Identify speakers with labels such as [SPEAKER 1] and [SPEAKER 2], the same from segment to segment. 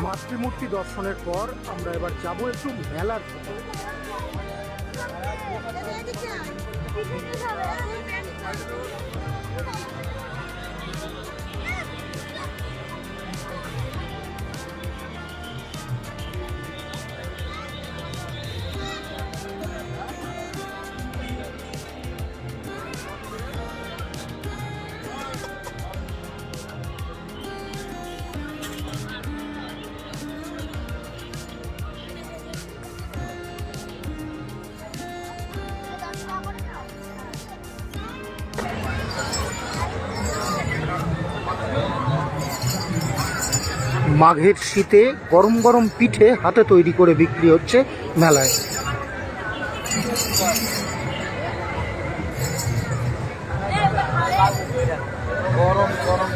[SPEAKER 1] মাতৃমূর্তি দর্শনের পর আমরা এবার যাব একটু মেলার দিকে। মাঘের শীতে গরম গরম পিঠে হাতে তৈরি করে বিক্রি হচ্ছে মেলায়। গরম গরম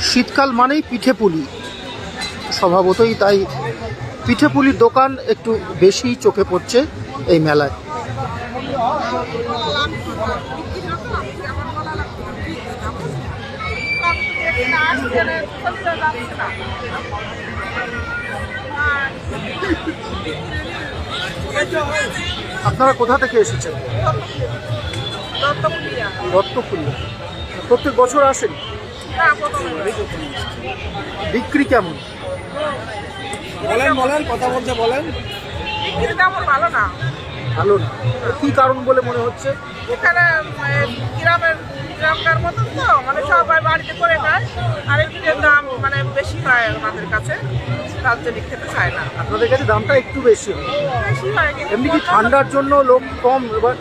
[SPEAKER 1] শীতকাল মানেই পিঠেপুলি, স্বভাবতই তাই পিঠেপুলির দোকান একটু বেশি চোখে পড়ছে এই মেলায়। আপনারা কোথা থেকে এসেছেন? দত্তপুরিয়া। প্রত্যেক বছর আসেন? বিক্রি কেমন?
[SPEAKER 2] বলেন কথা বলছে বলেন।
[SPEAKER 3] বিক্রির দাম ভালো না।
[SPEAKER 1] ভালো না? কি কারণ বলে মনে হচ্ছে?
[SPEAKER 3] এখানে গ্রামকার মতন তো মানে সবাই বাড়িতে করে খায়, আর এর দাম মানে বেশি হয় আমাদের কাছে, তার জন্য খেতে চায় না।
[SPEAKER 1] আপনাদের কাছে দামটা একটু বেশি হয়?
[SPEAKER 3] বেশি হয় কিন্তু
[SPEAKER 1] এমনি কি ঠান্ডার জন্য লোক কম? এবার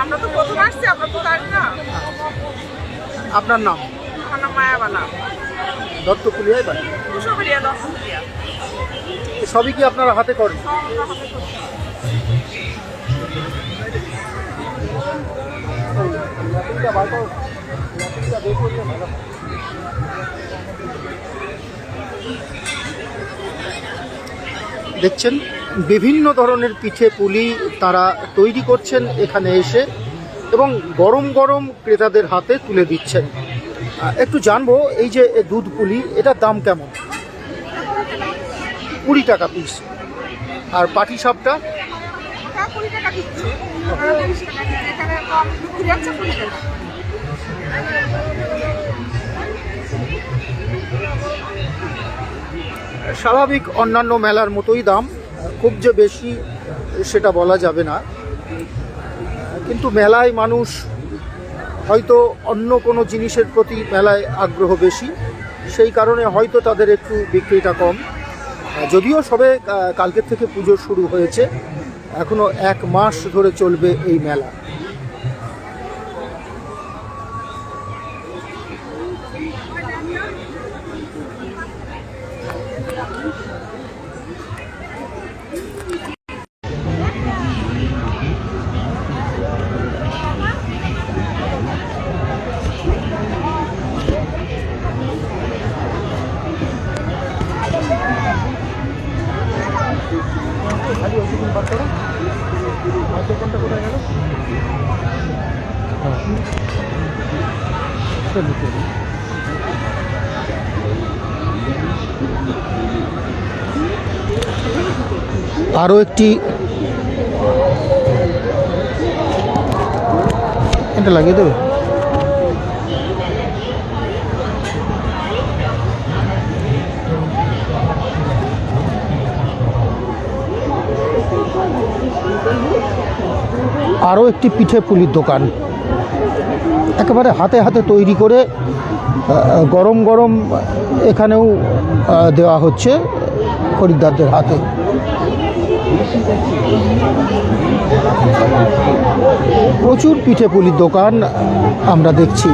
[SPEAKER 3] আমরা তো প্রথম আসছি, আমরা তো জানি না।
[SPEAKER 1] আপনার নাম?
[SPEAKER 3] আমার নাম মায়াবালা।
[SPEAKER 1] দত্তপুরিয়ায় বাড়ি?
[SPEAKER 3] কুশাবেরিয়া, দত্তপুরিয়া।
[SPEAKER 1] সবই কি আপনারা হাতে করেন? দেখছেন বিভিন্ন ধরনের পিঠে পুলি তারা তৈরি করছেন এখানে এসে, এবং গরম গরম ক্রেতাদের হাতে তুলে দিচ্ছেন। একটু জানবো, এই যে দুধ পুলি, এটার দাম কেমন? 20 টাকা পিস। আর পাটি সাপটা?
[SPEAKER 3] 20 টাকা দিচ্ছে। 30 টাকা দিচ্ছে, এখানে কম বিক্রি হচ্ছে 20 টাকা।
[SPEAKER 1] স্বাভাবিক অন্যান্য মেলার মতোই দাম, খুব যে বেশি সেটা বলা যাবে না, কিন্তু মেলায় মানুষ হয়তো অন্য কোনো জিনিসের প্রতি মেলায় আগ্রহ বেশি, সেই কারণে হয়তো তাদের একটু বিক্রিটা কম। যদিও সবে কালকের থেকে পুজো শুরু হয়েছে, এখনো 1 মাস ধরে চলবে এই মেলা। আরও একটি এটা লাগিয়ে দেবে। আরও একটি পিঠে পুলির দোকান, একেবারে হাতে হাতে তৈরি করে গরম গরম এখানেও দেওয়া হচ্ছে খরিদ্দারদের হাতে। প্রচুর পিঠে পুলির দোকান আমরা দেখছি।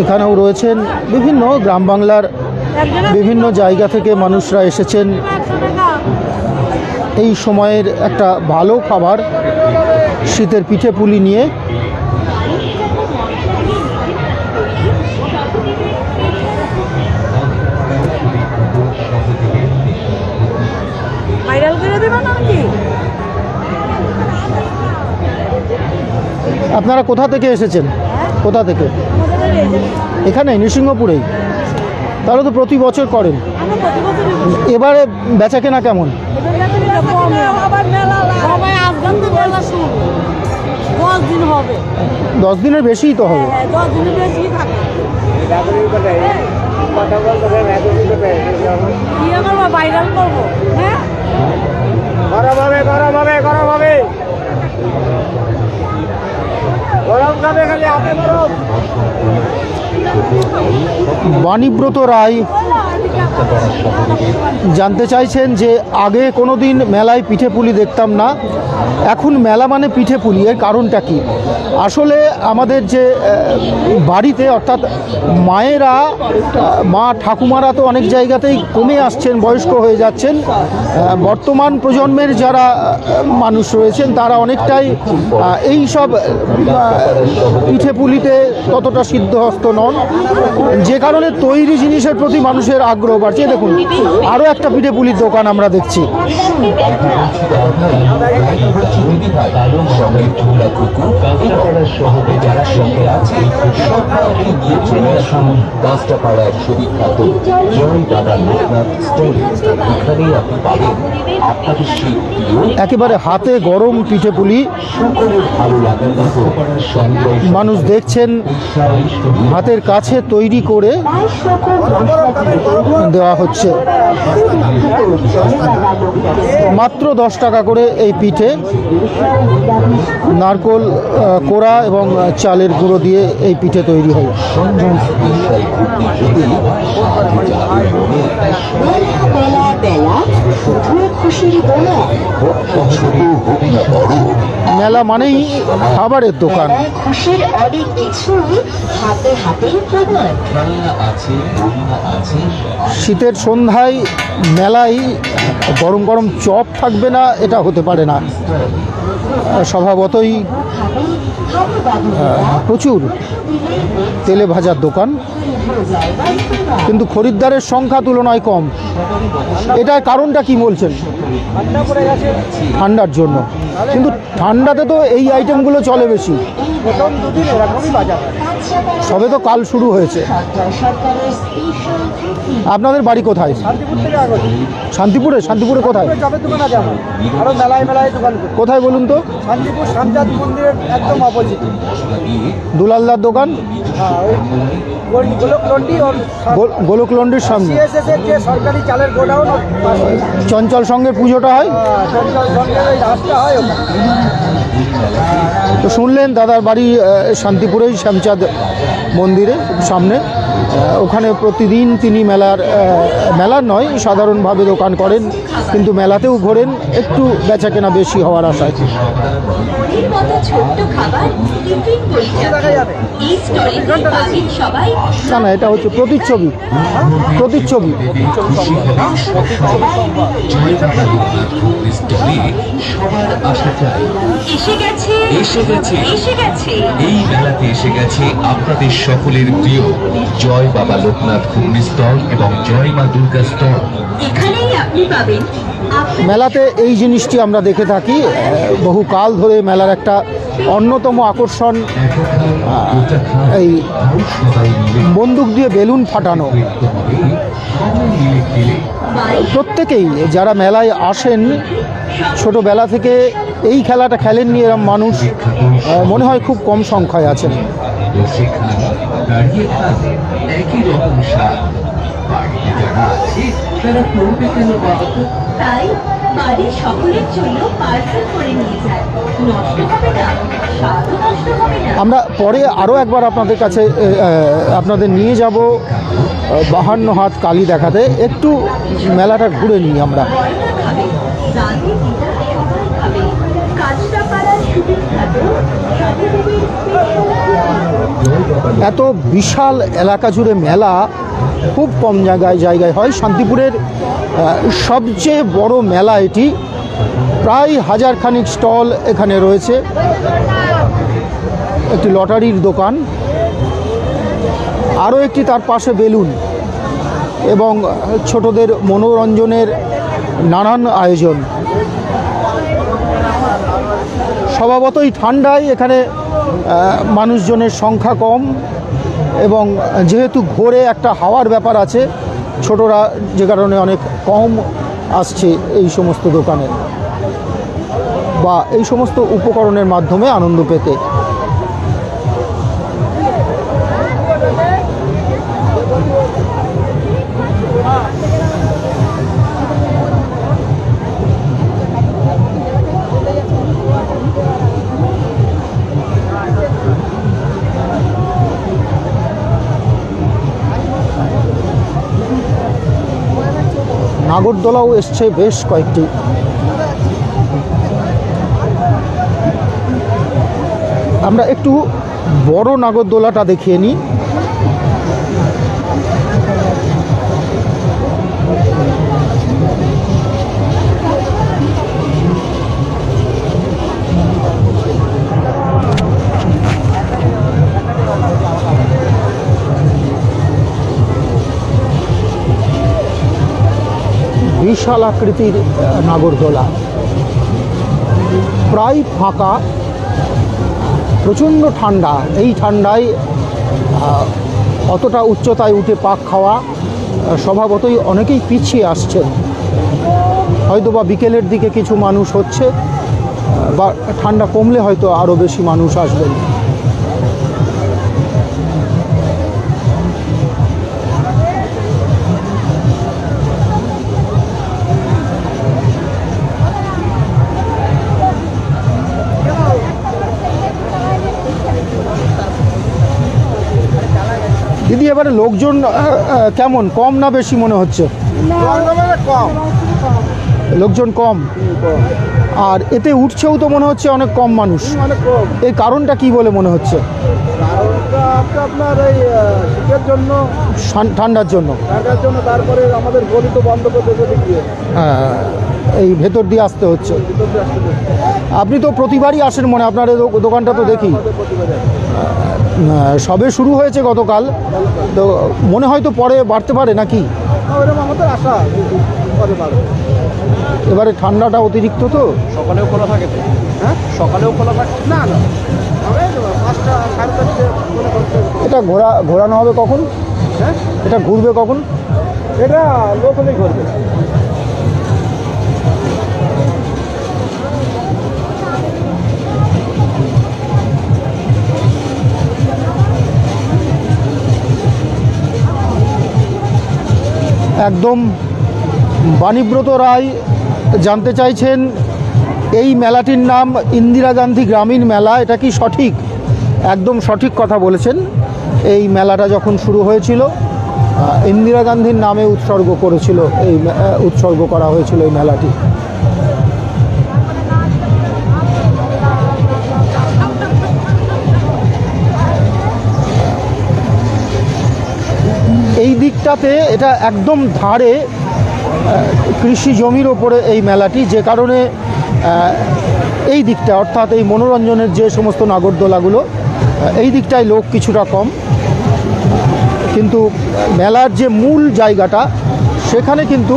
[SPEAKER 1] এখানেও রয়েছেন বিভিন্ন গ্রাম বাংলার বিভিন্ন জায়গা থেকে মানুষরা এসেছেন এই সময়ের একটা ভালো খাবার শীতের পিঠে পুলি নিয়ে। আপনারা কোথা থেকে এসেছেন? কোথা থেকে? এখানে নৃসিংহপুরেই? তাহলে তো প্রতি বছর করেন। এবারে বেচা কেনা কেমন? 10 দিনের বেশিই তো হবে। বাণীব্রত রায় জানতে চাইছেন যে আগে কোনো দিন মেলায় পিঠে পুলি দেখতাম না, এখন মেলা মানে পিঠে পুলি, এর কারণটা কি? আসলে আমাদের যে বাড়িতে অর্থাৎ মায়েরা, মা ঠাকুমারা তো অনেক জায়গাতেই কমে আসছেন, বয়স্ক হয়ে যাচ্ছেন। বর্তমান প্রজন্মের যারা মানুষ রয়েছেন তারা অনেকটাই এই সব পিঠে পুলিতে ততটা সিদ্ধহস্ত নন, যে কারণে তৈরি জিনিসের প্রতি মানুষের আগ্রহ বাড়ছে। দেখুন আরও একটা পিঠে পুলির দোকান আমরা দেখছি। একেবারে হাতে গরম পিঠে পুলি মানুষ দেখছেন হাতের কাছে তৈরি করে দেওয়া হচ্ছে। মাত্র 10 টাকা করে এই পিঠে, নারকোল কোড়া এবং চালের গুঁড়ো দিয়ে এই পিঠে তৈরি হয়। মেলা মানেই খাবারের দোকান। শীতের সন্ধ্যায় মেলায় গরম গরম চপ থাকবে না এটা হতে পারে না। স্বভাবতই প্রচুর তেলে ভাজার দোকান, কিন্তু খরিদ্দারের সংখ্যা তুলনায় কম। এটার কারণটা কি বলছেন? ঠান্ডার জন্য। কিন্তু ঠান্ডাতে তো এই আইটেমগুলো চলে বেশি। সবে তো কাল শুরু হয়েছে। আপনাদের বাড়ি কোথায়? শান্তিপুরে। শান্তিপুরে কোথায়? কোথায় বলুন তো? দুলালদার দোকান গোলক লন্ডির সামনে।
[SPEAKER 2] সরকারি চালের গোডাউন।
[SPEAKER 1] চঞ্চল সঙ্গে পুজোটা হয়। তো শুনলেন দাদার বাড়ি শান্তিপুরেই শ্যামচাঁদ মন্দিরের সামনে। ওখানে প্রতিদিন তিনি মেলার নয় সাধারণভাবে দোকান করেন, কিন্তু মেলাতেও ঘোরেন একটু বেচাকেনা বেশি হওয়ার আশায়। না না, এটা হচ্ছে প্রতিচ্ছবি।
[SPEAKER 4] এই মেলাতে এসে গেছে আপনাদের সকলের প্রিয় জয় বাবা লোকনাথ ঘুগনি স্টল এবং জয় মা দুর্গা স্টল।
[SPEAKER 5] এখানেই আপনি পাবেন।
[SPEAKER 1] মেলাতে এই জিনিসটি আমরা দেখে থাকি বহু কাল ধরে। মেলার একটা অন্যতম আকর্ষণ এই বন্দুক দিয়ে বেলুন ফাটানো। প্রত্যেকেই যারা মেলায় আসেন ছোটবেলা থেকে এই খেলাটা খেলেননি এরম মানুষ মনে হয় খুব কম সংখ্যায় আছেন।
[SPEAKER 5] তাই বাড়ির সকলের জন্য পার্সেল করে নিয়ে যান, নষ্ট হবে না, স্বাদ নষ্ট হবে না।
[SPEAKER 1] আমরা পরে আরও একবার আপনাদের কাছে আপনাদের নিয়ে যাব 52 হাত কালী দেখাতে। একটু মেলাটা ঘুরে নিই আমরা। এত বিশাল এলাকা জুড়ে মেলা খুব কম জায়গায় হয়। শান্তিপুরের সবচেয়ে বড় মেলা এটি। প্রায় 1000 খানিক স্টল এখানে রয়েছে। একটি লটারির দোকান, আরও একটি তার পাশে বেলুন এবং ছোটদের মনোরঞ্জনের নানান আয়োজন। স্বভাবতই ঠান্ডায় এখানে মানুষজনের সংখ্যা কম, এবং যেহেতু ঘোরে একটা হাওয়ার ব্যাপার আছে, ছোটরা যে কারণে অনেক কম আসছে এই সমস্ত দোকানে বা এই সমস্ত উপকরণের মাধ্যমে আনন্দ পেতে। নাগরদোলাও এসছে বেশ কয়েকটি। আমরা একটু বড় নাগরদোলাটা দেখিয়ে নিই। বিশাল আকৃতির নাগরদোলা, প্রায় ফাঁকা, প্রচণ্ড ঠান্ডা। এই ঠান্ডায় অতটা উচ্চতায় উঠে পাক খাওয়া স্বভাবতই অনেকেই পিছিয়ে আসছেন। হয়তো বা বিকেলের দিকে কিছু মানুষ হচ্ছে, বা ঠান্ডা কমলে হয়তো আরও বেশি মানুষ আসবেন। দিদি, এবারে লোকজন কেমন, কম না বেশি মনে হচ্ছে?
[SPEAKER 2] কম।
[SPEAKER 1] লোকজন কম, আর এতে উঠছেও তো মনে হচ্ছে অনেক কম মানুষ।
[SPEAKER 2] অনেক কম।
[SPEAKER 1] এই কারণটা কি বলে মনে হচ্ছে?
[SPEAKER 2] কারণটা আপনার এই শীতের জন্য,
[SPEAKER 1] ঠান্ডার জন্য।
[SPEAKER 2] ঠান্ডার জন্য, তারপরে আমাদের গলি তো বন্ধ করে দেবে দিয়ে
[SPEAKER 1] এই ভেতর দিয়ে আসতে হচ্ছে। আপনি তো প্রতিবারই আসেন মনে, আপনার এই দোকানটা তো দেখি সবে শুরু হয়েছে গতকাল, তো মনে হয় তো পরে বাড়তে পারে নাকি?
[SPEAKER 2] ওইরকম আমাদের আশা পরে বাড়বে।
[SPEAKER 1] এবারে ঠান্ডাটা অতিরিক্ত তো।
[SPEAKER 2] সকালেও খোলা থাকে তো? হ্যাঁ, সকালেও খোলা থাকে না। না, 5টা 4:30 মনে করতে।
[SPEAKER 1] এটা ঘোরানো হবে কখন?
[SPEAKER 2] হ্যাঁ,
[SPEAKER 1] এটা ঘুরবে কখন?
[SPEAKER 2] এটা লোক হলেই ঘুরবে।
[SPEAKER 1] একদম বাণীব্রত রায় জানতে চাইছেন এই মেলাটির নাম ইন্দিরা গান্ধী গ্রামীণ মেলা, এটা কি সঠিক? একদম সঠিক কথা বলেছেন। এই মেলাটা যখন শুরু হয়েছিল ইন্দিরা গান্ধীর নামে উৎসর্গ করা হয়েছিল এই মেলাটি। এই দিকটাতে এটা একদম ধারে কৃষি জমির ওপরে এই মেলাটি, যে কারণে এই দিকটা অর্থাৎ এই মনোরঞ্জনের যে সমস্ত নাগরদোলাগুলো এই দিকটায় লোক কিছুটা কম, কিন্তু মেলার যে মূল জায়গাটা সেখানে কিন্তু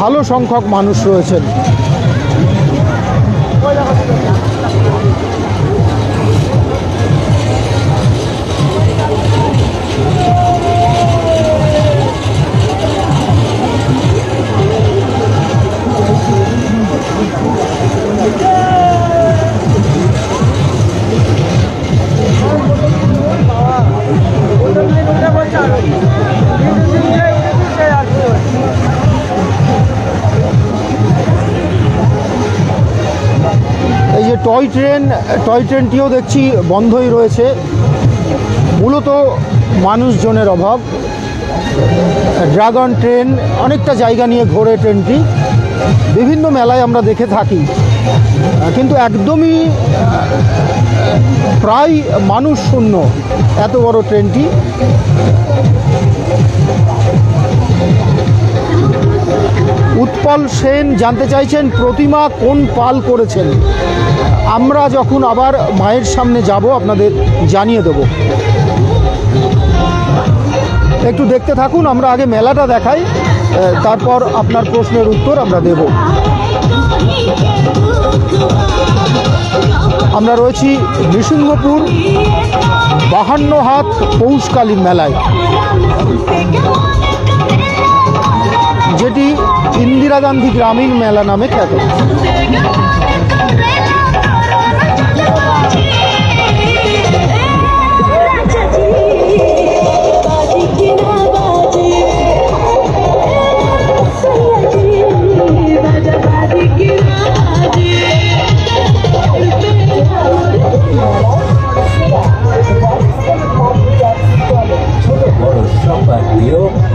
[SPEAKER 1] ভালো সংখ্যক মানুষ রয়েছেন। এই যে টয় ট্রেনটিও দেখছি বন্ধই রয়েছে, মূলত মানুষজনের অভাব। ড্রাগন ট্রেন অনেকটা জায়গা নিয়ে ঘোরে ট্রেনটি, বিভিন্ন মেলায় আমরা দেখে থাকি, কিন্তু একদমই প্রায় মানুষ শূন্য এত বড় ট্রেনটি। উৎপল সেন জানতে চাইছেন প্রতিমা কোন পাল করেছেন। আমরা যখন আবার মায়ের সামনে যাব আপনাদের জানিয়ে দেব। একটু দেখতে থাকুন, আমরা আগে মেলাটা দেখাই, তারপর আপনার প্রশ্নের উত্তর আমরা দেব। আমরা রয়েছি নৃসিংহপুর 52 হাত পৌষকালীন মেলায়, যেটি ইন্দিরা গান্ধী গ্রামীণ মেলা নামে খ্যাত।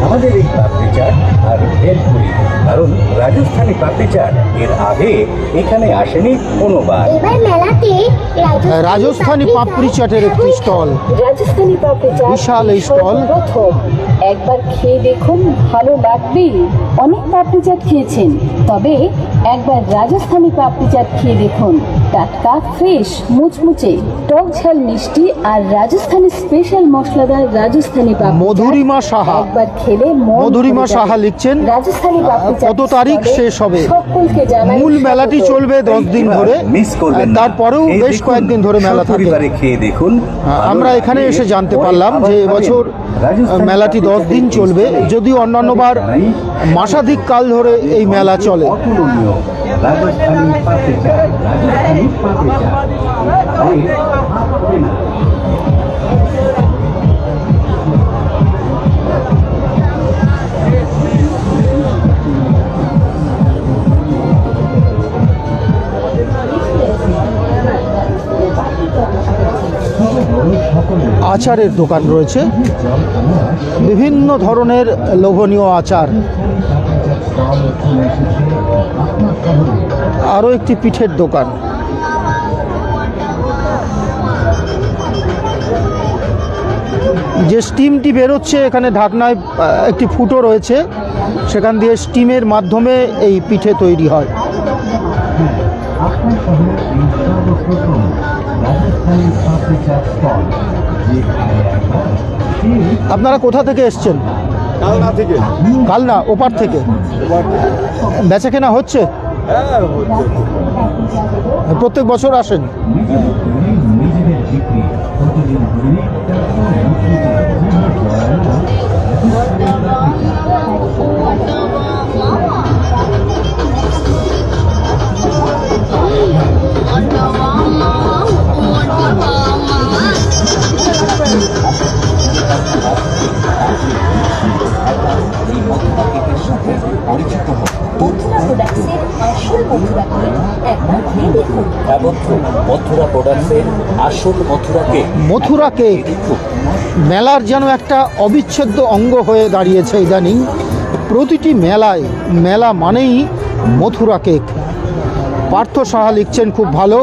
[SPEAKER 6] আমাদের এই পাপড়ি চাট আর ভেলপুরি, কারণ রাজস্থানি পাপড়ি চাট এর আগে এখানে আসেনি কোনোবার।
[SPEAKER 5] এবার মেলাতে
[SPEAKER 1] রাজস্থানি পাপড়ি চাটের একটি স্টল,
[SPEAKER 7] রাজস্থানি পাপড়ি চাট
[SPEAKER 1] বিশাল এই স্টল।
[SPEAKER 7] প্রথম একবার খেয়ে দেখুন, ভালো লাগবেই। অনেক পাপড়ি চাট খেয়েছেন, তবে একবার রাজস্থানি পাপড়ি চাট খেয়ে দেখুন। টাটকা, ফ্রেশ, মুচমুচে, টক ঝাল মিষ্টি আর রাজস্থানি স্পেশাল মশলাদার রাজস্থানি পাপড়ি চাট।
[SPEAKER 1] মধুরিমা সাহা।
[SPEAKER 7] একবার খেলে
[SPEAKER 1] মধুরিমা সাহা লিখছেন
[SPEAKER 7] রাজস্থানি পাপড়ি চাট
[SPEAKER 1] কত তারিখ শেষ হবে?
[SPEAKER 7] সকলকে জানাই
[SPEAKER 1] মূল মেলাটি
[SPEAKER 7] স্বাগত।
[SPEAKER 1] চলবে 10 দিন ধরে,
[SPEAKER 6] মিস করবেন না।
[SPEAKER 1] তারপরেও
[SPEAKER 6] এই
[SPEAKER 1] বেশ
[SPEAKER 6] দেখুন,
[SPEAKER 1] কয়েকদিন ধরে মেলা থাকে।
[SPEAKER 6] সপরিবারে খেয়ে দেখুন।
[SPEAKER 1] আমরা এখানে এসে জানতে পারলাম যে এবছর মেলাটি 10 দিন চলবে, যদিও অন্যান্যবার মাসাধিক কাল ধরে এই মেলা চলে।
[SPEAKER 6] অতুলনীয় রাজস্থানি পাপড়ি চাট, রাজস্থানি পাপড়ি চাট। তাই হাত হবে না।
[SPEAKER 1] আচারের দোকান রয়েছে, বিভিন্ন ধরনের লোভনীয় আচার। আরও একটি পিঠের দোকান। যে স্টিমটি বেরোচ্ছে এখানে ঢাকনায় একটি ফুটো রয়েছে, সেখান দিয়ে স্টিমের মাধ্যমে এই পিঠে তৈরি হয়। আপনারা কোথা থেকে এসছেন?
[SPEAKER 2] কালনা থেকে।
[SPEAKER 1] কালনা, ওপার থেকে। বেচা কেনা হচ্ছে?
[SPEAKER 2] হ্যাঁ,
[SPEAKER 1] প্রত্যেক বছর আসেন?
[SPEAKER 5] মথুরা প্রোডাক্টসের আসল মথুরা কেক একবার খেয়ে দেখুন।
[SPEAKER 6] মথুরা প্রোডাক্টসের আসল মথুরা কেক।
[SPEAKER 1] মথুরা কেক মেলার যেন একটা অবিচ্ছেদ্য অঙ্গ হয়ে দাঁড়িয়েছে ইদানিং। প্রতিটি মেলায়, মেলা মানেই মথুরা কেক। পার্থ সাহা লিখছেন খুব ভালো।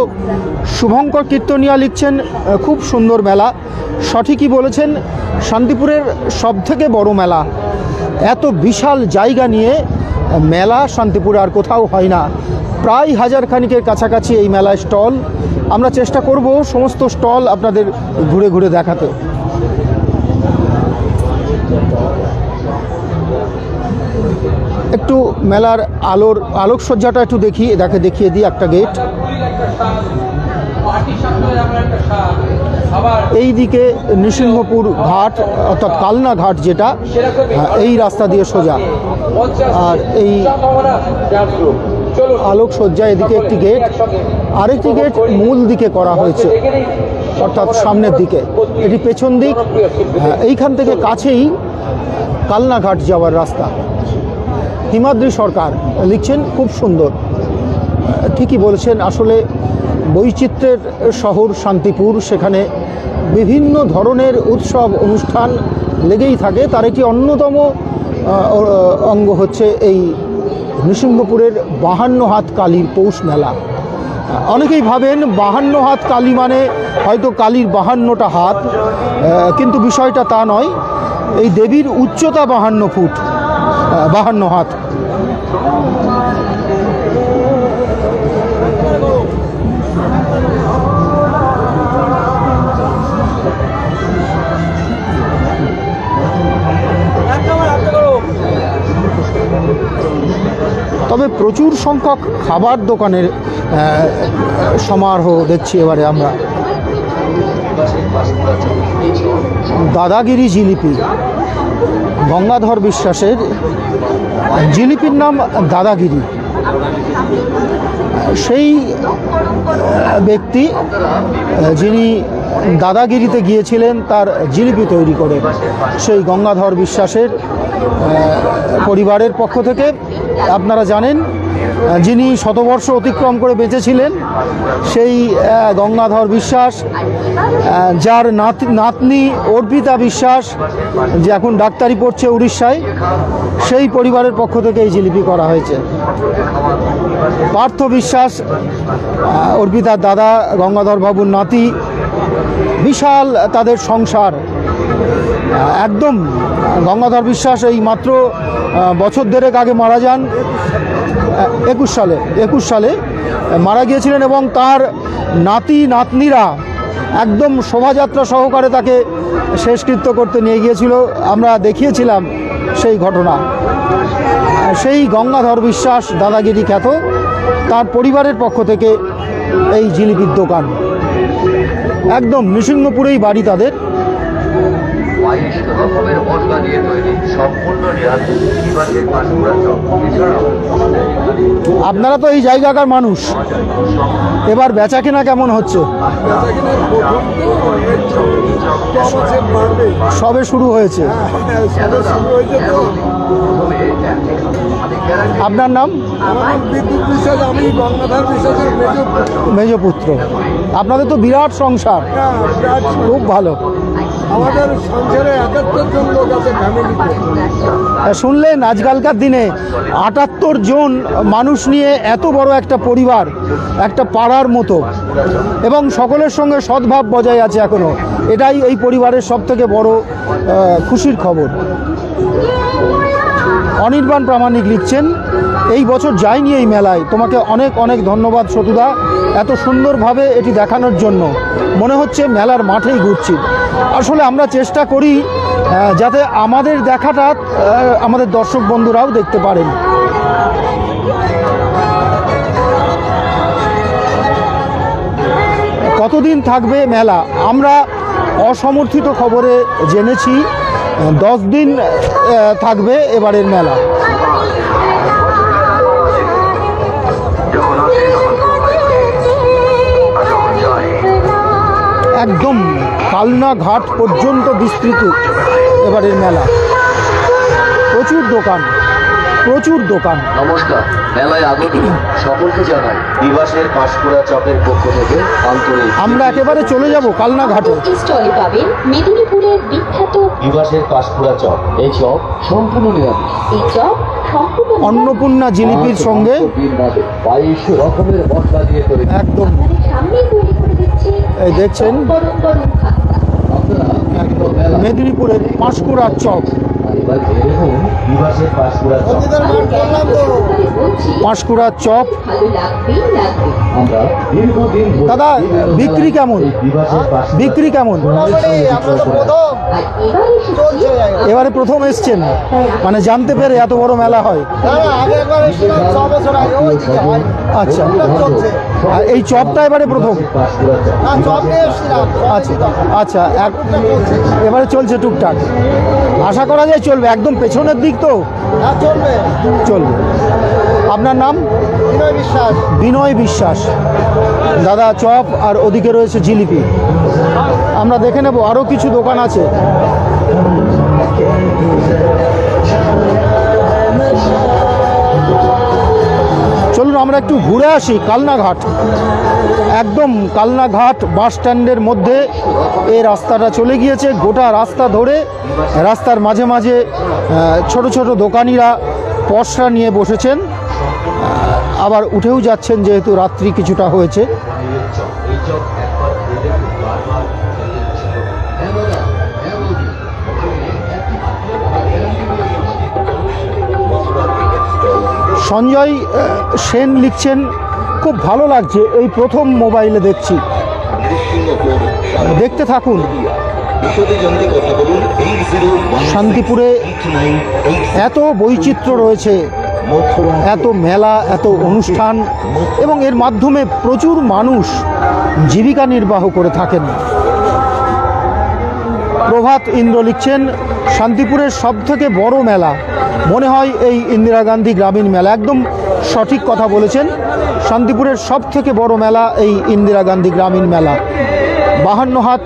[SPEAKER 1] শুভঙ্কর কীর্তনিয়া লিখছেন খুব সুন্দর মেলা। সঠিকই বলেছেন, শান্তিপুরের সবথেকে বড় মেলা। এত বিশাল জায়গা নিয়ে মেলা শান্তিপুরে আর কোথাও হয় না। প্রায় 1000 খানিকের কাছাকাছি এই মেলায় স্টল। আমরা চেষ্টা করব সমস্ত স্টল আপনাদের ঘুরে ঘুরে দেখাতে। একটু মেলার আলোকসজ্জাটা একটু দেখিয়ে দিই। একটা গেট, এই দিকে নৃসিংহপুর ঘাট অর্থাৎ কালনা ঘাট, যেটা এই রাস্তা দিয়ে সোজা। আর এই আলোকসজ্জা, এদিকে একটি গেট, আরেকটি গেট মূল দিকে করা হয়েছে অর্থাৎ সামনের দিকে। এটি পেছন দিক। এইখান থেকে কাছেই কালনা ঘাট যাওয়ার রাস্তা। হিমাদ্রি সরকার লিখছেন খুব সুন্দর। ঠিকই বলেছেন, আসলে বৈচিত্র্যের শহর শান্তিপুর। সেখানে বিভিন্ন ধরনের উৎসব অনুষ্ঠান লেগেই থাকে। তার একটি অন্যতম অঙ্গ হচ্ছে এই নৃসিংহপুরের 52 হাত কালীর পৌষ মেলা। অনেকেই ভাবেন 52 হাত কালী মানে হয়তো কালীর 52টা হাত, কিন্তু বিষয়টা তা নয়। এই দেবীর উচ্চতা 52 ফুট, 52 হাত। তবে প্রচুর সংখ্যক খাবার দোকানের সমারোহ দেখছি এবারে আমরা। দাদাগিরি জিলিপি, গঙ্গাধর বিশ্বাসের জিলিপির নাম দাদাগিরি। সেই ব্যক্তি যিনি দাদাগিরিতে গিয়েছিলেন তার জিলিপি তৈরি করে, সেই গঙ্গাধর বিশ্বাসের পরিবারের পক্ষ থেকে। আপনারা জানেন, যিনি শতবর্ষ অতিক্রম করে বেঁচেছিলেন, সেই গঙ্গাধর বিশ্বাস, যার নাতনি অর্পিতা বিশ্বাস, যে এখন ডাক্তারি পড়ছে উড়িষ্যায়, সেই পরিবারের পক্ষ থেকে এই জিলিপি করা হয়েছে। পার্থ বিশ্বাস, অর্পিতার দাদা, গঙ্গাধর বাবুর নাতি, বিশাল তাদের সংসার। একদম গঙ্গাধর বিশ্বাস এই মাত্র বছর দেড়েক আগে মারা যান, 21 সালে মারা গিয়েছিলেন এবং তার নাতি নাতনিরা একদম শোভাযাত্রা সহকারে তাকে শেষকৃত্য করতে নিয়ে গিয়েছিল। আমরা দেখিয়েছিলাম সেই ঘটনা। সেই গঙ্গাধর বিশ্বাস দাদাগিরি খ্যাত, তার পরিবারের পক্ষ থেকে এই জিলিপির দোকান। একদম নৃসিংহপুরেই বাড়ি তাদের।
[SPEAKER 4] 22 রকমের মশলা দিয়ে তৈরি সম্পূর্ণ নিরামিষ নিবাসের পাঁশকুড়া চপ। এছাড়াও
[SPEAKER 1] আপনারা তো এই জায়গাকার মানুষ, এবার বেচা কেনা কেমন হচ্ছে? সবে শুরু হয়েছে। আপনার নাম?
[SPEAKER 2] আমি গঙ্গাধর বিশ্বাসের
[SPEAKER 1] মেজপুত্র। আপনাদের তো বিরাট সংসার, খুব ভালো।
[SPEAKER 2] আমাদের সংসারে 71 জন লোক আছে ফ্যামিলিতে।
[SPEAKER 1] শুনলেন আজকালকার দিনে 78 জন মানুষ নিয়ে এত বড় একটা পরিবার, একটা পাড়ার মতো, এবং সকলের সঙ্গে সদ্ভাব বজায় আছে এখনো। এটাই এই পরিবারের সবথেকে বড় খুশির খবর। অনির্বাণ প্রামাণিক লিখছেন, এই বছর যাইনি এই মেলায়, তোমাকে অনেক অনেক ধন্যবাদ সতুদা, এত সুন্দরভাবে এটি দেখানোর জন্য। মনে হচ্ছে মেলার মাঠেই ঘুরছি। আসলে আমরা চেষ্টা করি যাতে আমাদের দেখাটা আমাদের দর্শক বন্ধুরাও দেখতে পারেন। কতদিন থাকবে মেলা? আমরা অসমর্থিত খবরে জেনেছি 10 দিন থাকবে এবারের মেলা। একদম কালনা ঘাট পর্যন্ত বিস্তৃত এবারের মেলা। প্রচুর দোকান, প্রচুর দোকান।
[SPEAKER 4] নমস্কার, মেলায় আগত সকলকে জানাই নিবাসের পাঁশকুড়া চপের পক্ষ থেকে আন্তরিক।
[SPEAKER 1] আমরা একেবারে চলে যাব কালনা ঘাটে।
[SPEAKER 7] স্টলে পাবেন মেদিনীপুরের বিখ্যাত
[SPEAKER 4] নিবাসের পাঁশকুড়া চপ। এই চপ সম্পূর্ণ নিরামিষ।
[SPEAKER 7] এই চপ সম্পূর্ণ
[SPEAKER 1] অন্নপূর্ণা জিলিপির সঙ্গে
[SPEAKER 4] 22 রকমের মশলা দিয়ে তৈরি।
[SPEAKER 1] একদম
[SPEAKER 7] সামনে তৈরি করে দিচ্ছি
[SPEAKER 1] এই দেখছেন
[SPEAKER 7] গরম গরম খাস্তা।
[SPEAKER 1] মেদিনীপুরের পাঁশকুড়ার চপ।
[SPEAKER 4] এবার দেখুন নিবাসের পাঁশকুড়া চপ।
[SPEAKER 1] পাঁশকুড়ার চপ
[SPEAKER 7] ভালো লাগবেই লাগবে।
[SPEAKER 4] আমরা দীর্ঘদিন ধরে
[SPEAKER 1] দাদা, বিক্রি কেমন?
[SPEAKER 4] নিবাসের পাঁশকুড়া
[SPEAKER 1] বিক্রি কেমন?
[SPEAKER 7] আর এবারে এসেছি
[SPEAKER 1] এবারে প্রথম এসছেন, মানে জানতে পেরে এত বড় মেলা হয়। আচ্ছা, আর এই চপটা এবারে প্রথম?
[SPEAKER 4] পাঁশকুড়া চপ।
[SPEAKER 1] আচ্ছা আচ্ছা, এবারে চলছে টুকটাক, আশা করা যায় চলবে। একদম পেছনের দিক তো চলবে। আপনার নাম? বিনয় বিশ্বাস। দাদা চপ, আর ওদিকে রয়েছে জিলিপি। আমরা দেখে নেব, আরও কিছু দোকান আছে। চলুন আমরা একটু ঘুরে আসি কালনাঘাট। একদম কালনাঘাট বাস স্ট্যান্ডের মধ্যে এই রাস্তাটা চলে গিয়েছে। গোটা রাস্তা ধরে রাস্তার মাঝে মাঝে ছোট ছোট দোকানিরা পসরা নিয়ে বসেছেন, আবার উঠেও যাচ্ছেন যেহেতু রাত্রি কিছুটা হয়েছে। সঞ্জয় সেন লিখছেন, খুব ভালো লাগছে, এই প্রথম মোবাইলে দেখছি। দেখতে থাকুন। শান্তিপুরে এত বৈচিত্র্য রয়েছে, এত মেলা, এত অনুষ্ঠান, এবং এর মাধ্যমে প্রচুর মানুষ জীবিকা নির্বাহ করে থাকেন। প্রভাত ইন্দ্র লিখছেন, শান্তিপুরের সবথেকে বড় মেলা মনে হয় এই ইন্দিরা গান্ধী গ্রামীণ মেলা। একদম সঠিক কথা বলেছেন, শান্তিপুরের সবথেকে বড় মেলা এই ইন্দিরা গান্ধী গ্রামীণ মেলা। 52 হাত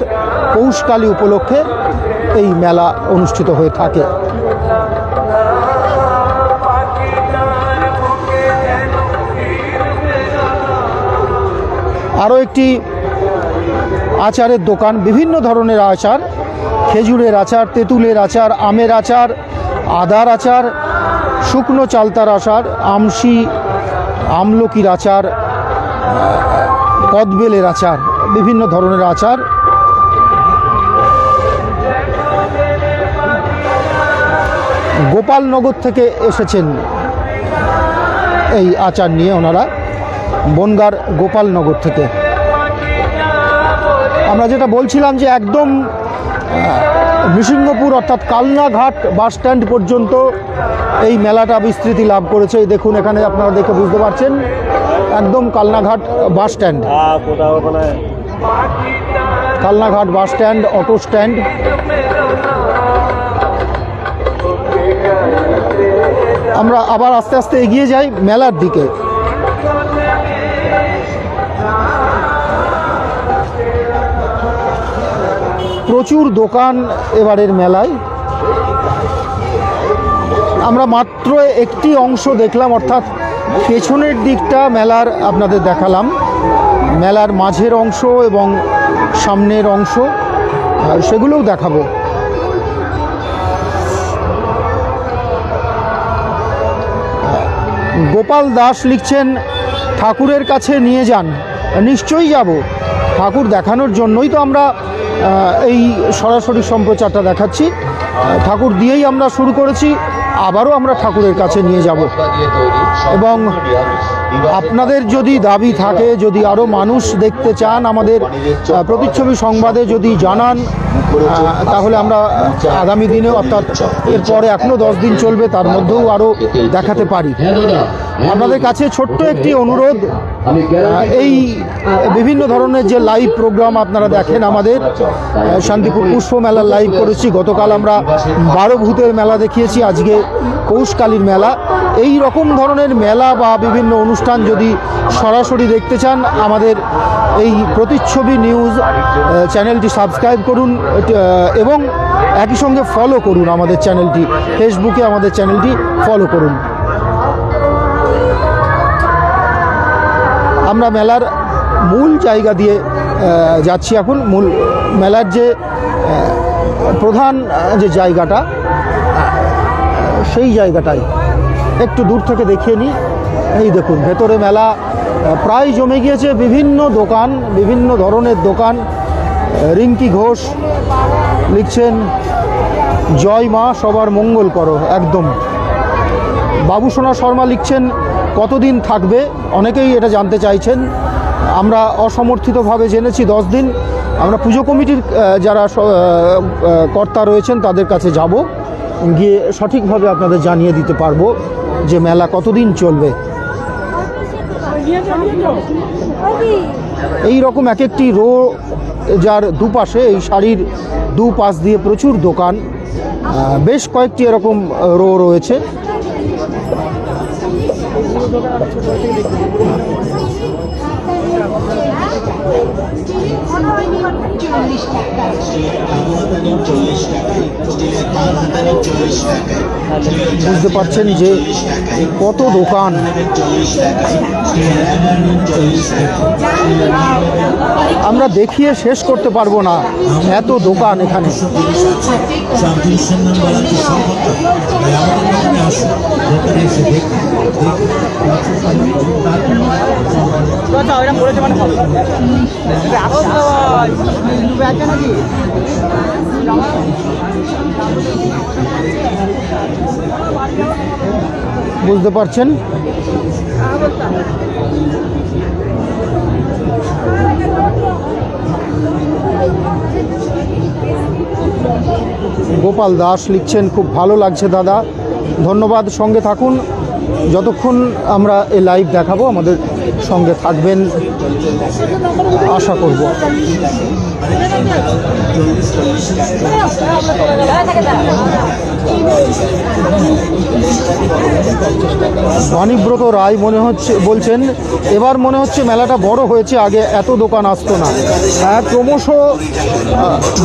[SPEAKER 1] পৌষকালী উপলক্ষে এই মেলা অনুষ্ঠিত হয়ে থাকে। আরও একটি আচারের দোকান, বিভিন্ন ধরনের আচার, খেজুরের আচার, তেঁতুলের আচার, আমের আচার, আদার আচার, শুকনো চালতার আচার, আমশি আমলকির আচার, কদবেলের আচার, বিভিন্ন ধরনের আচার। গোপালনগর থেকে এসেছেন এই আচার নিয়ে, ওনারা বনগাঁর গোপালনগর থেকে। আমরা যেটা বলছিলাম যে একদম নৃসিংহপুর অর্থাৎ কালনাঘাট বাস স্ট্যান্ড পর্যন্ত এই মেলাটা বিস্তৃতি লাভ করেছে। এই দেখুন, এখানে আপনারা দেখে বুঝতে পারছেন একদম Kalnaghat bus stand, Kalnaghat bus stand, auto stand. আমরা আবার আস্তে আস্তে এগিয়ে যাই মেলার দিকে। প্রচুর দোকান এবারের মেলায়। আমরা মাত্র একটি অংশ দেখলাম, অর্থাৎ পেছনের দিকটা মেলার আপনাদের দেখালাম। মেলার মাঝের অংশ এবং সামনের অংশ সেগুলোও দেখাবো। গোপাল দাস লিখছেন, ঠাকুরের কাছে নিয়ে যান। নিশ্চয়ই যাব, ঠাকুর দেখানোর জন্যই তো আমরা এই সরাসরি সম্প্রচারটা দেখাচ্ছি। ঠাকুর দিয়েই আমরা শুরু করেছি, আবারও আমরা ঠাকুরের কাছে নিয়ে যাব। এবং আপনাদের যদি দাবি থাকে, যদি আরও মানুষ দেখতে চান, আমাদের প্রতিচ্ছবি সংবাদে যদি জানান, তাহলে আমরা আগামী দিনে, অর্থাৎ এরপরে এখনও 10 দিন চলবে, তার মধ্যেও আরও দেখাতে পারি। আপনাদের কাছে ছোট্ট একটি অনুরোধ, এই বিভিন্ন ধরনের যে লাইভ প্রোগ্রাম আপনারা দেখেন, আমাদের শান্তিপুর পুষ্প মেলার লাইভ করেছি, গতকাল আমরা 12 ভূতের মেলা দেখিয়েছি, আজকে পৌষকালীর মেলা। এই রকম ধরনের মেলা বা বিভিন্ন অনুষ্ঠান যদি সরাসরি দেখতে চান, আমাদের এই প্রতিচ্ছবি নিউজ চ্যানেলটি সাবস্ক্রাইব করুন এবং একই সঙ্গে ফলো করুন আমাদের চ্যানেলটি, ফেসবুকে আমাদের চ্যানেলটি ফলো করুন। আমরা মেলার মূল জায়গা দিয়ে যাচ্ছি এখন। মূল মেলার যে প্রধান যে জায়গাটা, সেই জায়গাটাই একটু দূর থেকে দেখিয়ে নিই। এই দেখুন, ভেতরে মেলা প্রায় জমে গিয়েছে, বিভিন্ন দোকান, বিভিন্ন ধরনের দোকান। রিঙ্কি ঘোষ লিখছেন, জয় মা, সবার মঙ্গল করো। একদম। বাবুসোনা শর্মা লিখছেন, কতদিন থাকবে? অনেকেই এটা জানতে চাইছেন। আমরা অসমর্থিতভাবে জেনেছি 10 দিন। আমরা পুজো কমিটির যারা কর্তা রয়েছেন তাদের কাছে যাব, গিয়ে সঠিকভাবে আপনাদের জানিয়ে দিতে পারবো যে মেলা কতদিন চলবে। এই রকম এক একটি রো, যার দুপাশে, এই শাড়ির দুপাশ দিয়ে প্রচুর দোকান, বেশ কয়েকটি এরকম রো রয়েছে। বুঝতে পারছেন যে কত দোকান। আমরা দেখিয়ে শেষ করতে পারবো না, এত দোকান এখানে। বুঝতে পারছেন, গোপাল দাস লিখছেন, খুব ভালো লাগছে দাদা, ধন্যবাদ। সঙ্গে থাকুন, যতক্ষণ আমরা এই লাইভ দেখাবো আমাদের সঙ্গে থাকবেন আশা করব। বাণীব্রত রায় বলছেন, এবার মনে হচ্ছে মেলাটা বড় হয়েছে, আগে এত দোকান আসতো না। ক্রমশ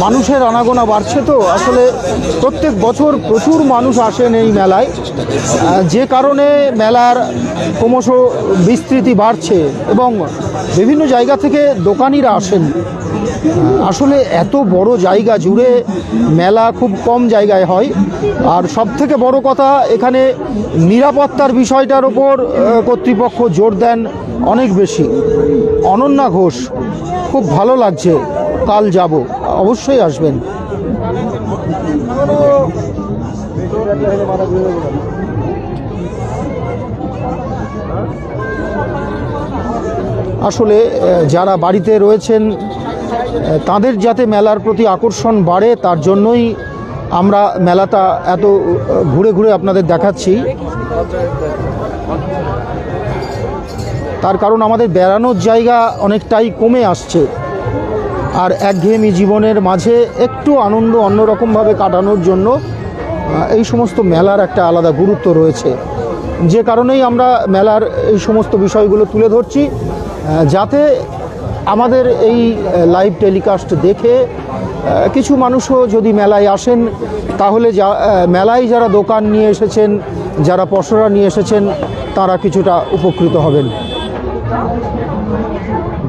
[SPEAKER 1] মানুষের আনাগোনা বাড়ছে, তো আসলে প্রত্যেক বছর প্রচুর মানুষ আসেন এই মেলায়, যে কারণে মেলার ক্রমশ বিস্তৃতি বাড়ছে এবং বিভিন্ন জায়গা থেকে দোকানিরা আসেন। আসলে এত বড় জায়গা জুড়ে মেলা খুব কম জায়গায় হয়, আর সবথেকে বড় কথা, এখানে নিরাপত্তার বিষয়টার ওপর কর্তৃপক্ষ জোর দেন অনেক বেশি। অনন্যা ঘোষ, খুব ভালো লাগছে, কাল যাব, অবশ্যই আসবেন। আসলে যারা বাড়িতে রয়েছেন তাদের যাতে মেলার প্রতি আকর্ষণ বাড়ে তার জন্যই আমরা মেলাটা এত ঘুরে ঘুরে আপনাদের দেখাচ্ছি। তার কারণ আমাদের বেড়ানোর জায়গা অনেকটাই কমে আসছে, আর একঘেয়েমি জীবনের মাঝে একটু আনন্দ অন্যরকমভাবে কাটানোর জন্য এই সমস্ত মেলার একটা আলাদা গুরুত্ব রয়েছে। যে কারণেই আমরা মেলার এই সমস্ত বিষয়গুলো তুলে ধরছি, যাতে আমাদের এই লাইভ টেলিকাস্ট দেখে কিছু মানুষও যদি মেলায় আসেন তাহলে মেলায় যারা দোকান নিয়ে এসেছেন, যারা পসরা নিয়ে এসেছেন, তারা কিছুটা উপকৃত হবেন।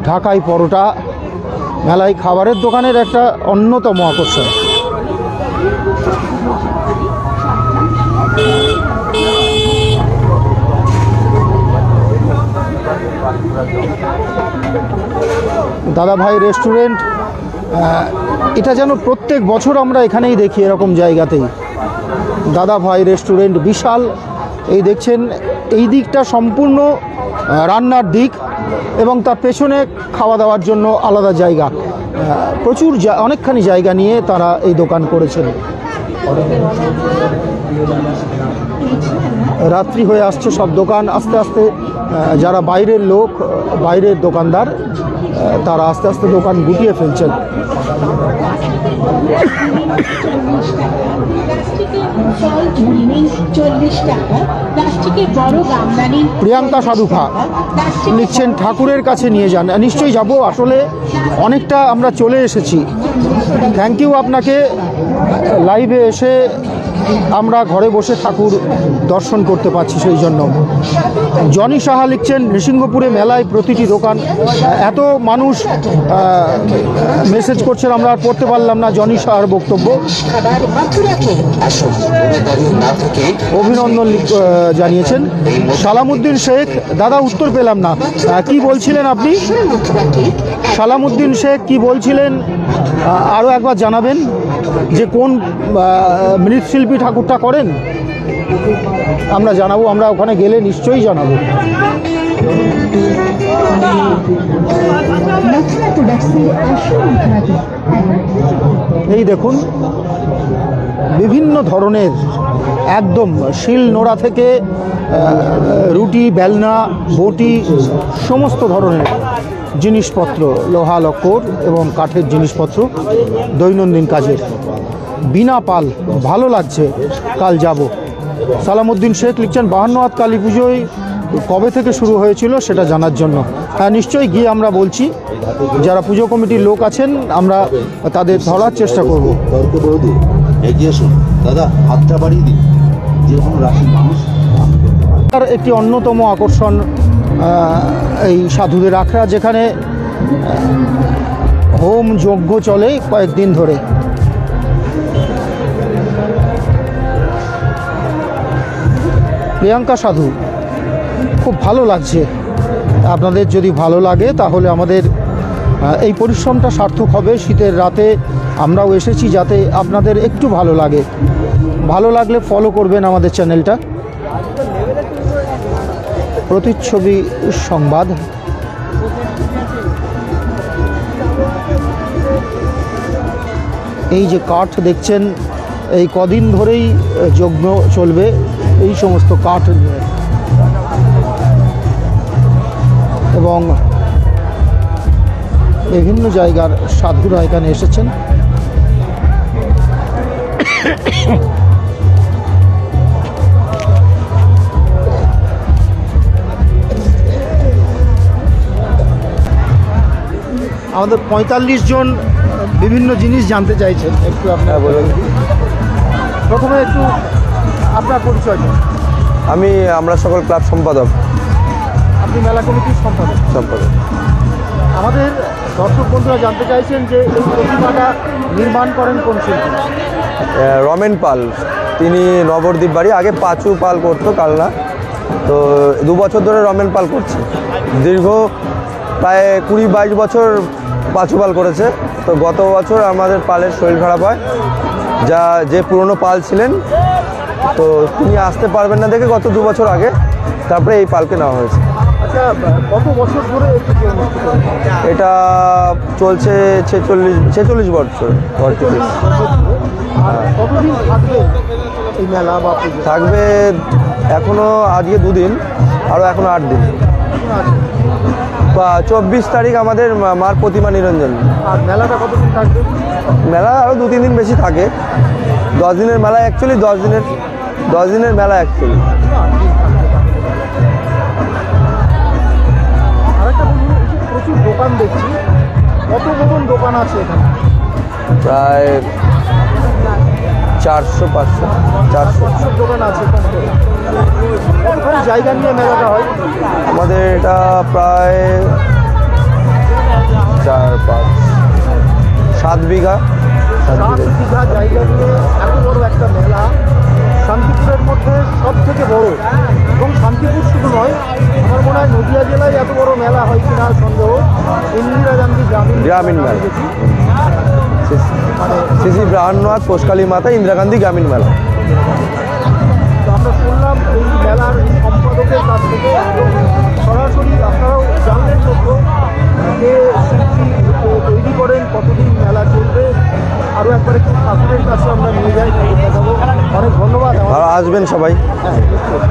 [SPEAKER 1] ঢাকাই পরোটা মেলায় খাবারের দোকানের একটা অন্যতম আকর্ষণ। দাদা ভাই রেস্টুরেন্ট, এটা যেন প্রত্যেক বছর আমরা এখানেই দেখি, এরকম জায়গাতেই দাদা ভাই রেস্টুরেন্ট বিশাল। এই দেখছেন এই দিকটা সম্পূর্ণ রান্নার দিক এবং তার পেছনে খাওয়া দাওয়ার জন্য আলাদা জায়গা। প্রচুর অনেকখানি জায়গা নিয়ে তারা এই দোকান করেছেন। রাত্রি হয়ে আসছে, সব দোকান আস্তে আস্তে, যারা বাইরের লোক, বাইরের দোকানদার, তারা আস্তে আস্তে দোকান গুটিয়ে ফেলছেন। প্রিয়াঙ্কা সাধুখা লিখছেন ঠাকুরের কাছে নিয়ে যান। নিশ্চয়ই যাব, আসলে অনেকটা আমরা চলে এসেছি। থ্যাংক ইউ আপনাকে, লাইভে এসে আমরা ঘরে বসে ঠাকুর দর্শন করতে পারছি সেই জন্য। জনি সাহা লিখছেন নৃসিংহপুরে মেলায় প্রতিটি দোকান, এত মানুষ মেসেজ করছেন আমরা আর পড়তে পারলাম না জনি সাহার বক্তব্য। অভিনন্দন জানিয়েছেন সালামউদ্দিন শেখ। দাদা উত্তর পেলাম না, কি বলছিলেন আপনি? সালামউদ্দিন শেখ কি বলছিলেন আরও একবার জানাবেন, যে কোন মৃৎশিল্পী ঠাকুরটা করেন? আমরা জানাবো, আমরা ওখানে গেলে নিশ্চয়ই জানাবো। এই দেখুন বিভিন্ন ধরনের একদম শিল নোড়া থেকে রুটি, বেলনা, বটি, সমস্ত ধরনের জিনিসপত্র, লোহা লক্কর এবং কাঠের জিনিসপত্র দৈনন্দিন কাজের। বিনা পাল, ভালো লাগছে, কাল যাব। সালামউদ্দিন শেখ লিখছেন 52 হাত কালী পুজোয় কবে থেকে শুরু হয়েছিল সেটা জানার জন্য। হ্যাঁ, নিশ্চয়ই গিয়ে আমরা বলছি, যারা পুজো কমিটির লোক আছেন আমরা তাদের ধরার চেষ্টা করব।
[SPEAKER 8] এগিয়ে আসুন দাদা, হাতটা বাড়িয়ে দিন, যে কোনো রাশির মানুষ।
[SPEAKER 1] আর একটি অন্যতম আকর্ষণ এই সাধুদের আখড়া, যেখানে হোম যজ্ঞ চলে কয়েকদিন ধরে। প্রিয়াঙ্কা সাধু, খুব ভালো লাগছে। আপনাদের যদি ভালো লাগে তাহলে আমাদের এই পরিশ্রমটা সার্থক হবে। শীতের রাতে আমরাও এসেছি যাতে আপনাদের একটু ভালো লাগে। ভালো লাগলে ফলো করবেন আমাদের চ্যানেলটা। প্রতিচ্ছবি সংবাদ। এই যে কাঠ দেখছেন, এই কদিন ধরেই যজ্ঞ চলবে এই সমস্ত কাঠ নিয়ে, এবং বিভিন্ন জায়গার সাধুরা এখানে এসেছেন। আমাদের 45 জন বিভিন্ন জিনিস জানতে চাইছেন, একটু আপনারা বলুন। প্রথমে একটু আপনার পরিচয় দিন।
[SPEAKER 9] আমরা সকল ক্লাব সম্পাদক।
[SPEAKER 1] আপনি মেলা কমিটির সম্পাদক। আমাদের দর্শক বন্ধুরা জানতে চাইছেন যে এই প্রতিমাটা নির্মাণ করেন কোন শিল্পী?
[SPEAKER 9] রমেন পাল, তিনি নবদ্বীপ বাড়ি, আগে পাঁচু পাল করতো কালনা, তো 2 বছর ধরে রমেন পাল করছে। দীর্ঘ প্রায় 20-22 বছর পাঁচু পাল করেছে। তো গত বছর আমাদের পালের শরীর খারাপ হয়, যে পুরনো পাল ছিলেন তো তিনি আসতে পারবেন না দেখে গত 2 বছর আগে তারপরে এই পালকে নেওয়া হয়েছে।
[SPEAKER 1] আচ্ছা, কত বছর ধরে এই পুজো অনুষ্ঠিত হচ্ছে?
[SPEAKER 9] এটা চলছে 46 বছর।
[SPEAKER 1] আর কতদিন থাকবে এই মেলা বা পুজো?
[SPEAKER 9] থাকবে এখনও আজকে 2 দিন, আরও এখনও 8 দিন। বা 24 তারিখ আমাদের মার প্রতিমা নিরঞ্জন।
[SPEAKER 1] আর মেলাটা কতদিন থাকবে?
[SPEAKER 9] মেলা আরও 2-3 দিন বেশি থাকে। 10 দিনের মেলা অ্যাকচুয়ালি, 10 দিনের মেলা অ্যাকচুয়ালি।
[SPEAKER 1] আরেকটা বলুন, এই যে প্রচুর দোকান দেখছি, কত মতন দোকান আছে এখানে?
[SPEAKER 9] প্রায় 400-500
[SPEAKER 1] দোকান আছে। কতখানি জায়গা নিয়ে মেলাটা হয়?
[SPEAKER 9] আমাদের এটা প্রায় 4-5-7 বিঘা।
[SPEAKER 1] 7 বিঘা জায়গা নিয়ে এত বড় একটা মেলা, শান্তিপুরের মধ্যে সব থেকে বড়। এবং শান্তিপুর শুধু নয়, আমার মনে হয় নদিয়া জেলায় এত বড় মেলা হয় কিনা সন্দেহ। ইন্দিরা গান্ধী
[SPEAKER 9] গ্রামীণ মেলা, শ্রী ব্রাহ্মণনাথ পোষকালী মাতা ইন্দিরা গান্ধী গ্রামীণ মেলা।
[SPEAKER 1] তো আমরা শুনলাম এই মেলার সম্পাদকের কাছ থেকে, সরাসরি আপনারাও জানলেন তথ্য, কে শিল্পী তৈরি করেন, কতদিন মেলা চলবে। আরও একবার একটু ঠাকুরের কাছে আমরা নিয়ে যাই, দেখাবো। অনেক ধন্যবাদ।
[SPEAKER 9] আর আসবেন সবাই।
[SPEAKER 1] হ্যাঁ, নিশ্চয়ই।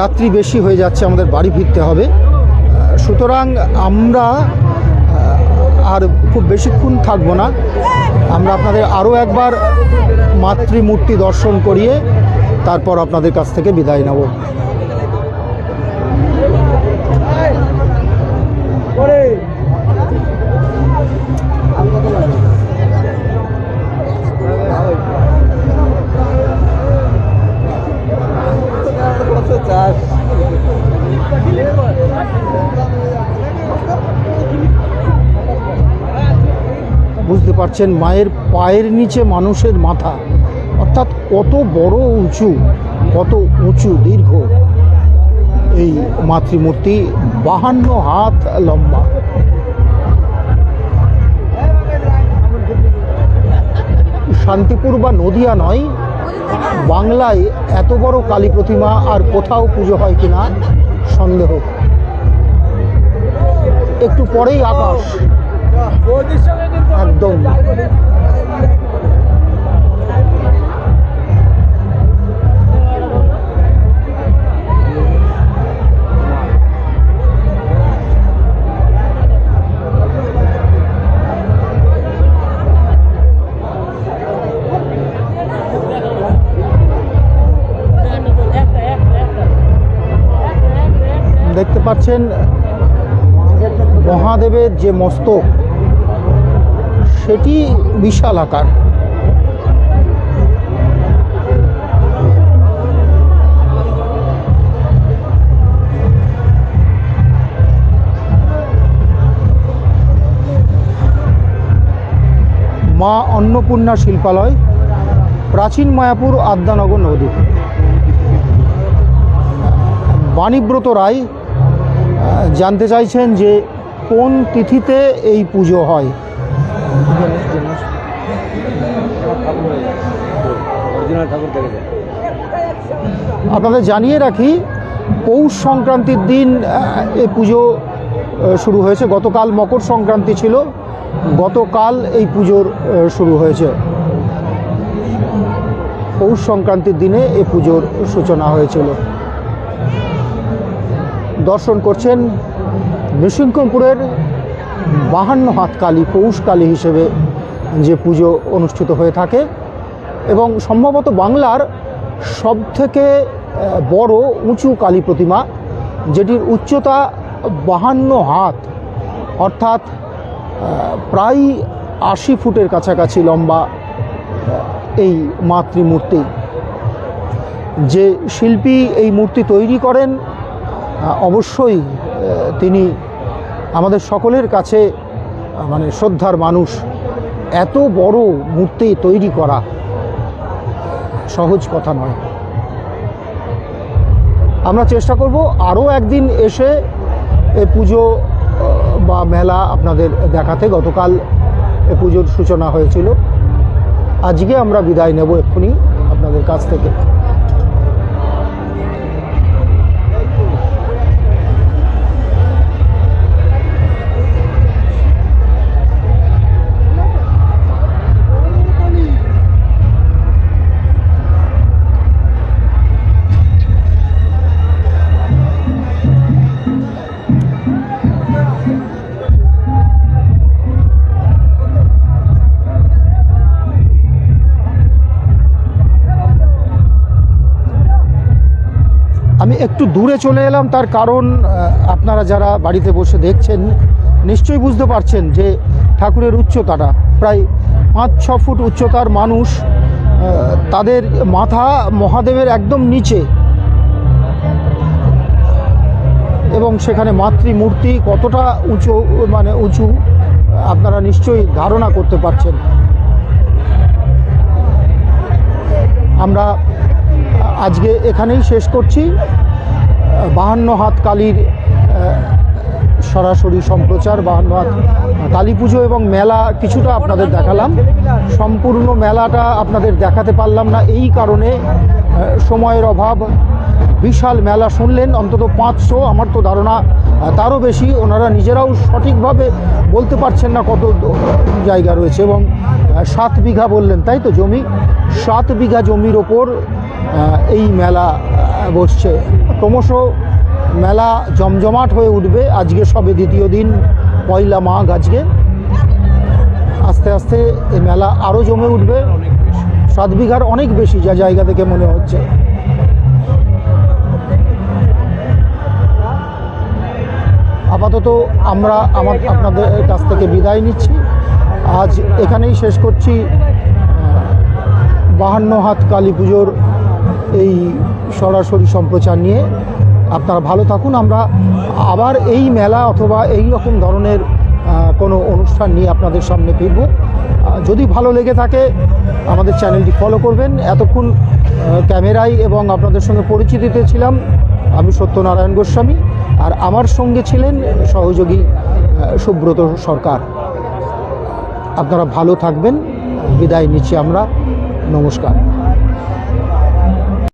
[SPEAKER 1] রাত্রি বেশি হয়ে যাচ্ছে, আমাদের বাড়ি ফিরতে হবে। সুতরাং আমরা আর খুব বেশিক্ষণ থাকবো না। আমরা আপনাদের আরও একবার মাতৃমূর্তি দর্শন করিয়ে তারপর আপনাদের কাছ থেকে বিদায় নেব। বুঝতে পারছেন মায়ের পায়ের নিচে মানুষের মাথা, অর্থাৎ কত বড় উঁচু, কত উঁচু দীর্ঘ এই মাতৃমূর্তি। 52 হাত লম্বা। শান্তিপুর বা নদিয়া নয়, বাংলায় এত বড় কালী প্রতিমা আর কোথাও পুজো হয় কিনা সন্দেহ। একটু পরেই আকাশ একদম। দেখতে পাচ্ছেন মহাদেবের যে মস্তক, সেটি বিশাল আকার। মা অন্নপূর্ণা শিল্পালয়, প্রাচীন মায়াপুর, আদ্যানগর নদী। বাণীব্রত রায় জানতে চাইছেন যে কোন তিথিতে এই পুজো হয়। আপনাদের জানিয়ে রাখি, পৌষ সংক্রান্তির দিন এই পুজো শুরু হয়েছে। গতকাল মকর সংক্রান্তি ছিল, গতকাল এই পুজোর শুরু হয়েছে। পৌষ সংক্রান্তির দিনে এই পুজোর সূচনা হয়েছিল। দর্শন করছেন নৃসিংহপুরের 52 হাত কালী, পৌষ কালী হিসেবে যে পুজো অনুষ্ঠিত হয়ে থাকে এবং সম্ভবত বাংলার সবথেকে বড় উঁচু কালী প্রতিমা, যেটির উচ্চতা 52 হাত, অর্থাৎ প্রায় 80 ফুটের কাছাকাছি লম্বা এই মাতৃমূর্তি। যে শিল্পী এই মূর্তি তৈরি করেন, অবশ্যই তিনি আমাদের সকলের কাছে মানে শ্রদ্ধার মানুষ। এত বড় মূর্তি তৈরি করা সহজ কথা নয়। আমরা চেষ্টা করব আরও একদিন এসে এই পুজো বা মেলা আপনাদের দেখাতে। গতকাল এ পুজোর সূচনা হয়েছিল, আজকে আমরা বিদায় নেব এক্ষুনি আপনাদের কাছ থেকে। আমি একটু দূরে চলে এলাম, তার কারণ আপনারা যারা বাড়িতে বসে দেখছেন নিশ্চয়ই বুঝতে পারছেন যে ঠাকুরের উচ্চতাটা প্রায় 5-6 ফুট উচ্চতার মানুষ, তাদের মাথা মহাদেবের একদম নিচে, এবং সেখানে মাতৃমূর্তি কতটা উঁচু আপনারা নিশ্চয়ই ধারণা করতে পারছেন। আমরা আজকে এখানেই শেষ করছি। 52 হাত কালীর সরাসরি সম্প্রচার, 52 হাত কালী পুজো এবং মেলা কিছুটা আপনাদের দেখালাম। সম্পূর্ণ মেলাটা আপনাদের দেখাতে পারলাম না এই কারণে সময়ের অভাব। বিশাল মেলা শুনলেন, অন্তত 500, আমার তো ধারণা তারও বেশি। ওনারা নিজেরাও সঠিকভাবে বলতে পারছেন না কত জায়গা রয়েছে, এবং 7 বিঘা বললেন, তাই তো জমি, 7 বিঘা জমির ওপর এই মেলা বসছে। ক্রমশ মেলা জমজমাট হয়ে উঠবে। আজকে সবে 2য় দিন, পয়লা মাঘ আজকে। আস্তে আস্তে এই মেলা আরও জমে উঠবে। 7 বিঘার অনেক বেশি যা জায়গা থেকে মনে হচ্ছে। আপাতত আমরা আপনাদের কাছ থেকে বিদায় নিচ্ছি। আজ এখানেই শেষ করছি 52 হাত কালী পুজোর এই সরাসরি সম্প্রচার নিয়ে। আপনারা ভালো থাকুন। আমরা আবার এই মেলা অথবা এই রকম ধরনের কোনো অনুষ্ঠান নিয়ে আপনাদের সামনে ফিরব। যদি ভালো লেগে থাকে আমাদের চ্যানেলটি ফলো করবেন। এতক্ষণ ক্যামেরায় এবং আপনাদের সঙ্গে পরিচিতিতে ছিলাম আমি সত্যনারায়ণ গোস্বামী, আর আমার সঙ্গে ছিলেন সহযোগী সুব্রত সরকার। আপনারা ভালো থাকবেন। বিদায় নিচ্ছি আমরা। নমস্কার।